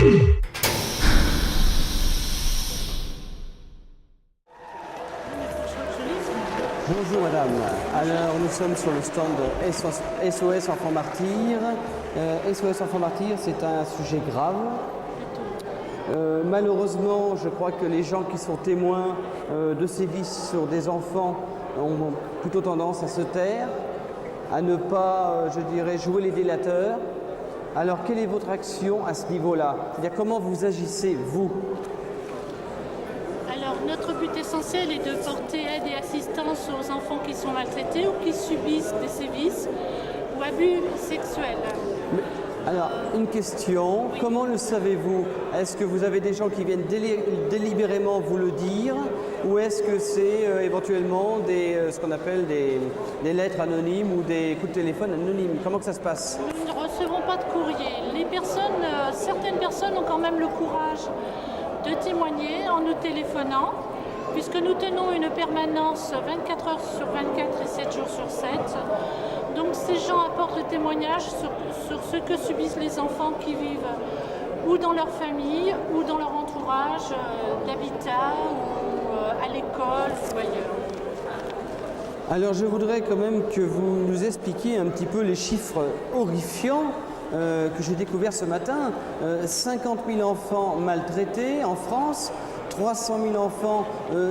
Bonjour madame, alors nous sommes sur le stand SOS Enfants Martyrs. SOS Enfants Martyrs, c'est un sujet grave. Malheureusement, je crois que les gens qui sont témoins de sévices sur des enfants ont plutôt tendance à se taire, à ne pas, je dirais, jouer les délateurs. Alors, quelle est votre action à ce niveau-là? C'est-à-dire, comment vous agissez, vous? Alors, notre but essentiel est de porter aide et assistance aux enfants qui sont maltraités ou qui subissent des sévices ou abus sexuels. Alors, une question, oui. Comment le savez-vous? Est-ce que vous avez des gens qui viennent délibérément vous le dire, ou est-ce que c'est éventuellement ce qu'on appelle des lettres anonymes ou des coups de téléphone anonymes? Comment que ça se passe? Nous ne recevons pas de courrier. Certaines personnes ont quand même le courage de témoigner en nous téléphonant, puisque nous tenons une permanence 24 heures sur 24 et 7 jours sur 7. Donc ces gens apportent le témoignage sur ce que subissent les enfants qui vivent ou dans leur famille ou dans leur entourage d'habitat ou à l'école ou ailleurs. Alors je voudrais quand même que vous nous expliquiez un petit peu les chiffres horrifiants que j'ai découverts ce matin. 50 000 enfants maltraités en France, 300 000 enfants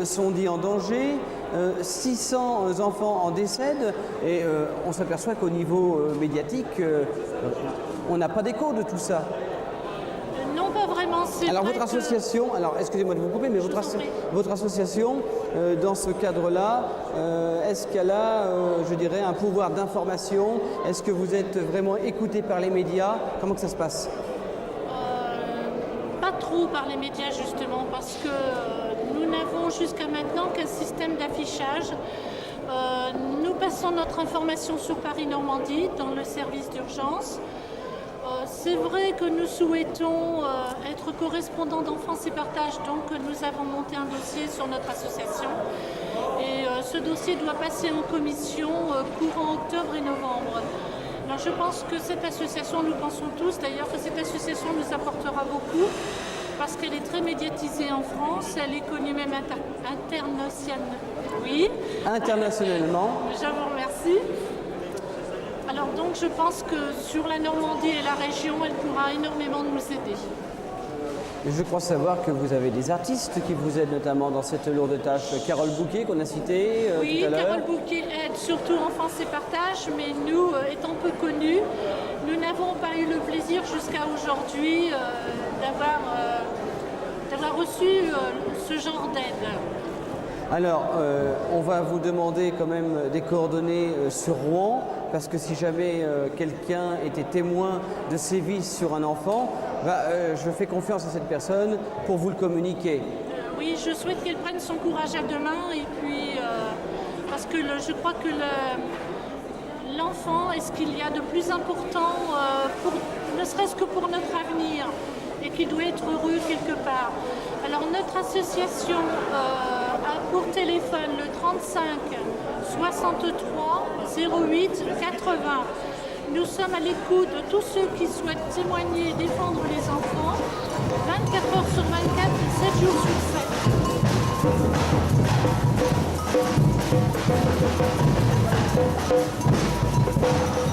sont dits en danger, 600 enfants en décèdent et on s'aperçoit qu'au niveau médiatique, on n'a pas d'écho de tout ça. Non, pas vraiment. Alors votre association, excusez-moi de vous couper, mais votre association, dans ce cadre-là, est-ce qu'elle a, je dirais, un pouvoir d'information? Est-ce que vous êtes vraiment écouté par les médias? Comment que ça se passe? Pas trop par les médias justement, parce que nous n'avons jusqu'à maintenant qu'un système d'affichage. Nous passons notre information sur Paris-Normandie dans le service d'urgence. C'est vrai que nous souhaitons être correspondants d'Enfance et Partage, donc nous avons monté un dossier sur notre association. Et ce dossier doit passer en commission courant octobre et novembre. Alors je pense que cette association, nous pensons tous d'ailleurs que cette association nous apportera beaucoup parce qu'elle est très médiatisée en France, elle est connue même internationalement. Oui. Internationalement. Je vous remercie. Alors donc je pense que sur la Normandie et la région, elle pourra énormément nous aider. Je crois savoir que vous avez des artistes qui vous aident notamment dans cette lourde tâche. Carole Bouquet qu'on a citée tout à l'heure. Oui, Carole Bouquet aide surtout Enfance et Partage, mais nous, étant peu connus, nous n'avons pas eu le plaisir jusqu'à aujourd'hui d'avoir reçu ce genre d'aide. Alors, on va vous demander quand même des coordonnées sur Rouen, parce que si jamais quelqu'un était témoin de sévices sur un enfant, je fais confiance à cette personne pour vous le communiquer. Oui, je souhaite qu'elle prenne son courage à deux mains, et puis parce que je crois que l'enfant est ce qu'il y a de plus important, ne serait-ce que pour notre avenir, et qui doit être heureux quelque part. Alors notre association a pour téléphone le 35 63 08 80. Nous sommes à l'écoute de tous ceux qui souhaitent témoigner et défendre les enfants 24 heures sur 24 et 7 jours sur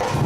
7.